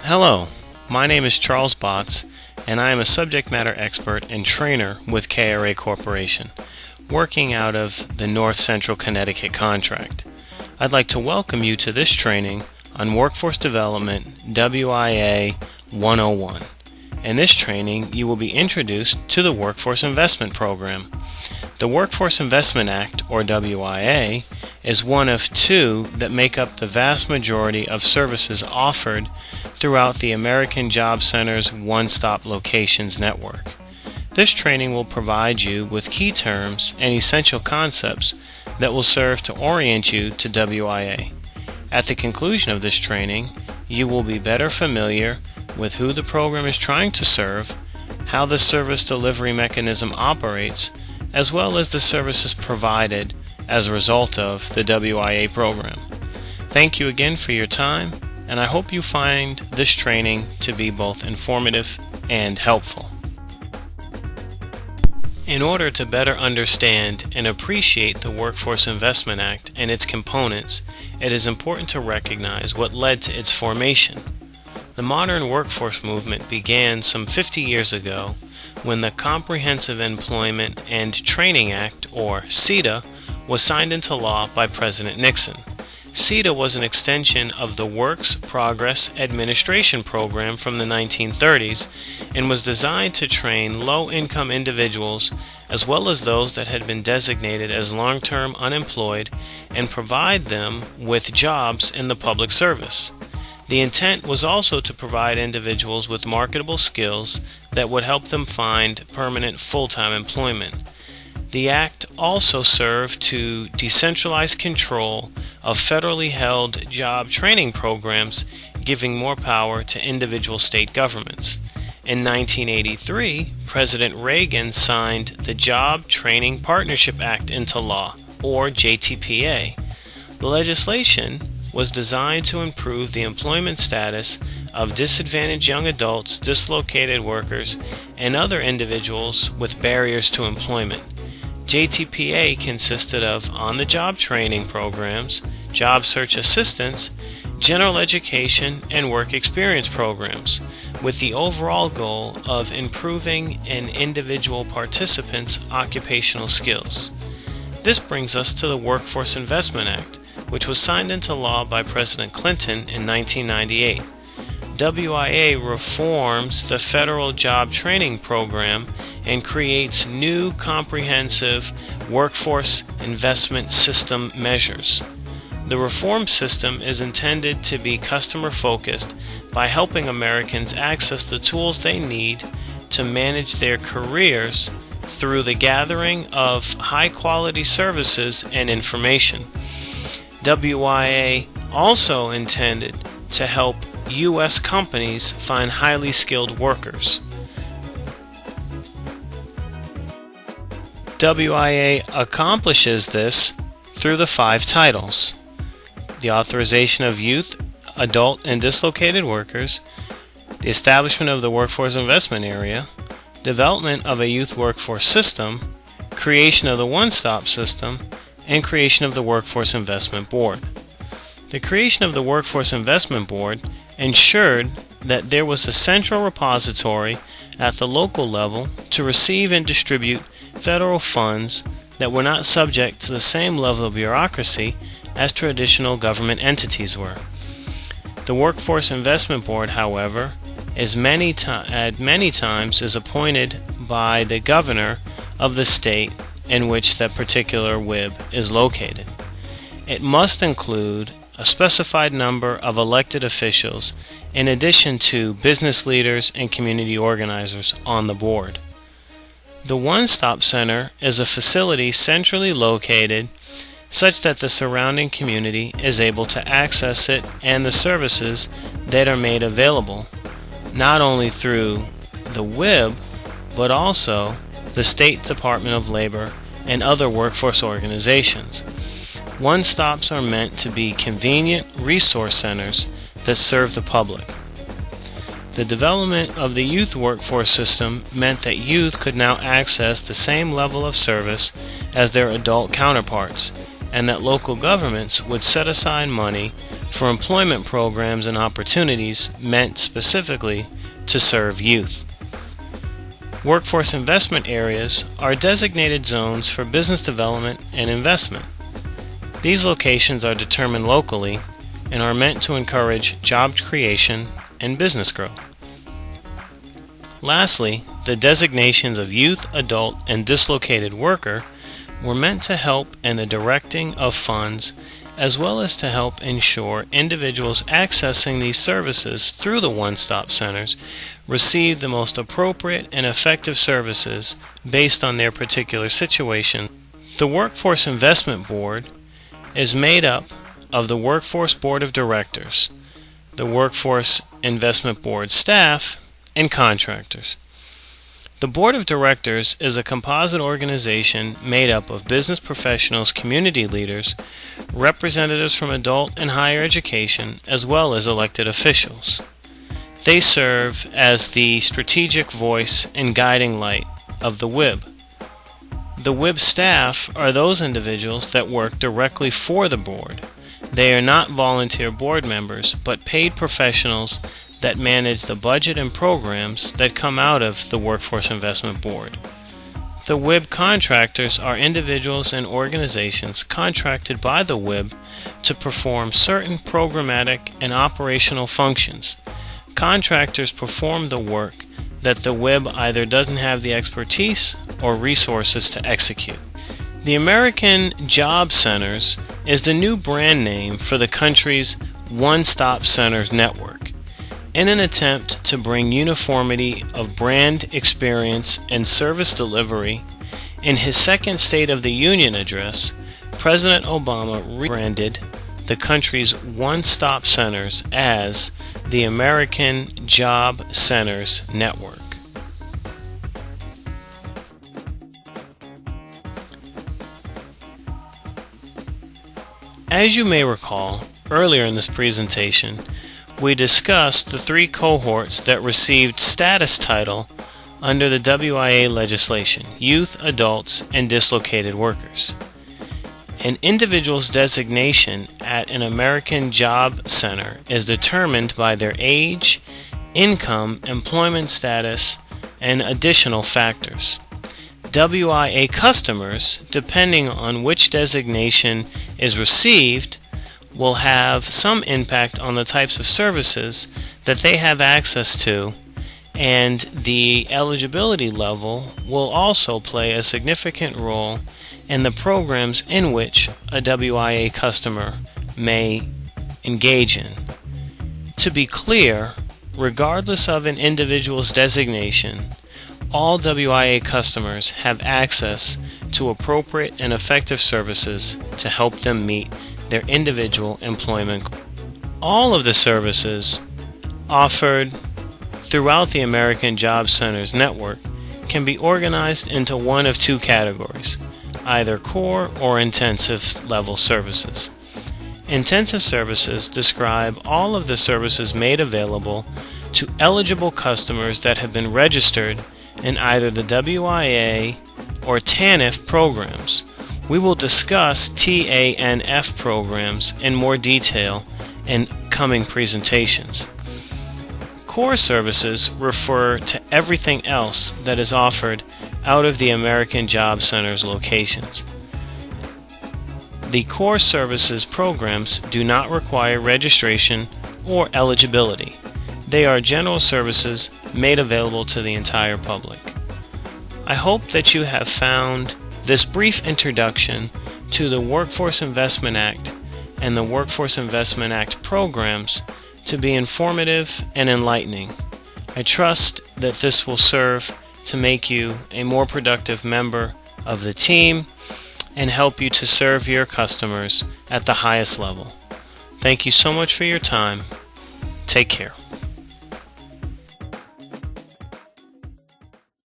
Hello, my name is Charles Botts, and I am a subject matter expert and trainer with KRA Corporation, working out of the North Central Connecticut contract. I'd like to welcome you to this training on Workforce Development WIA 101. In this training, you will be introduced to the Workforce Investment Program. The Workforce Investment Act, or WIA, is one of two that make up the vast majority of services offered throughout the American Job Center's one-stop locations network. This training will provide you with key terms and essential concepts that will serve to orient you to WIA. At the conclusion of this training, you will be better familiar with who the program is trying to serve, how the service delivery mechanism operates, as well as the services provided as a result of the WIA program. Thank you again for your time, and I hope you find this training to be both informative and helpful. In order to better understand and appreciate the Workforce Investment Act and its components, it is important to recognize what led to its formation. The modern workforce movement began some 50 years ago when the Comprehensive Employment and Training Act, or CETA, was signed into law by President Nixon. CETA was an extension of the Works Progress Administration program from the 1930s and was designed to train low-income individuals as well as those that had been designated as long-term unemployed and provide them with jobs in the public service. The intent was also to provide individuals with marketable skills that would help them find permanent full-time employment. The Act also served to decentralize control of federally held job training programs, giving more power to individual state governments. In 1983, President Reagan signed the Job Training Partnership Act into law, or JTPA. The legislation was designed to improve the employment status of disadvantaged young adults, dislocated workers, and other individuals with barriers to employment. JTPA consisted of on-the-job training programs, job search assistance, general education, and work experience programs, with the overall goal of improving an individual participant's occupational skills. This brings us to the Workforce Investment Act, which was signed into law by President Clinton in 1998. WIA reforms the federal job training program and creates new comprehensive workforce investment system measures. The reform system is intended to be customer-focused by helping Americans access the tools they need to manage their careers through the gathering of high-quality services and information. WIA also intended to help U.S. companies find highly skilled workers. WIA accomplishes this through the 5 titles: the authorization of youth, adult, and dislocated workers, the establishment of the workforce investment area, development of a youth workforce system, creation of the one-stop system, and creation of the Workforce Investment Board. The creation of the Workforce Investment Board ensured that there was a central repository at the local level to receive and distribute federal funds that were not subject to the same level of bureaucracy as traditional government entities were. The Workforce Investment Board, however, many times is appointed by the governor of the state in which that particular WIB is located. It must include a specified number of elected officials in addition to business leaders and community organizers on the board. The One-Stop Center is a facility centrally located such that the surrounding community is able to access it and the services that are made available, not only through the WIB, but also the State Department of Labor and other workforce organizations. One-stops are meant to be convenient resource centers that serve the public. The development of the youth workforce system meant that youth could now access the same level of service as their adult counterparts, and that local governments would set aside money for employment programs and opportunities meant specifically to serve youth. Workforce investment areas are designated zones for business development and investment. These locations are determined locally and are meant to encourage job creation and business growth. Lastly, the designations of youth, adult, and dislocated worker were meant to help in the directing of funds as well as to help ensure individuals accessing these services through the one-stop centers receive the most appropriate and effective services based on their particular situation. The Workforce Investment Board is made up of the Workforce Board of Directors, the Workforce Investment Board staff, and contractors. The Board of Directors is a composite organization made up of business professionals, community leaders, representatives from adult and higher education, as well as elected officials. They serve as the strategic voice and guiding light of the WIB. The WIB staff are those individuals that work directly for the board. They are not volunteer board members, but paid professionals that manage the budget and programs that come out of the Workforce Investment Board. The WIB contractors are individuals and organizations contracted by the WIB to perform certain programmatic and operational functions. Contractors perform the work that the WIB either doesn't have the expertise or resources to execute. The American Job Centers is the new brand name for the country's one-stop centers network. In an attempt to bring uniformity of brand experience and service delivery, in his second State of the Union address, President Obama rebranded the country's one-stop centers as the American Job Centers Network. As you may recall, earlier in this presentation, we discussed the three cohorts that received status title under the WIA legislation: youth, adults, and dislocated workers. An individual's designation at an American Job Center is determined by their age, income, employment status, and additional factors. WIA customers, depending on which designation is received, will have some impact on the types of services that they have access to, and the eligibility level will also play a significant role in the programs in which a WIA customer may engage in. To be clear, regardless of an individual's designation, all WIA customers have access to appropriate and effective services to help them meet their individual employment goals. All of the services offered throughout the American Job Centers network can be organized into one of two categories: either core or intensive level services. Intensive services describe all of the services made available to eligible customers that have been registered in either the WIA or TANF programs. We will discuss TANF programs in more detail in coming presentations. Core services refer to everything else that is offered out of the American Job Centers locations. The core services programs do not require registration or eligibility. They are general services made available to the entire public. I hope that you have found this brief introduction to the Workforce Investment Act and the Workforce Investment Act programs to be informative and enlightening. I trust that this will serve to make you a more productive member of the team and help you to serve your customers at the highest level. Thank you so much for your time. Take care.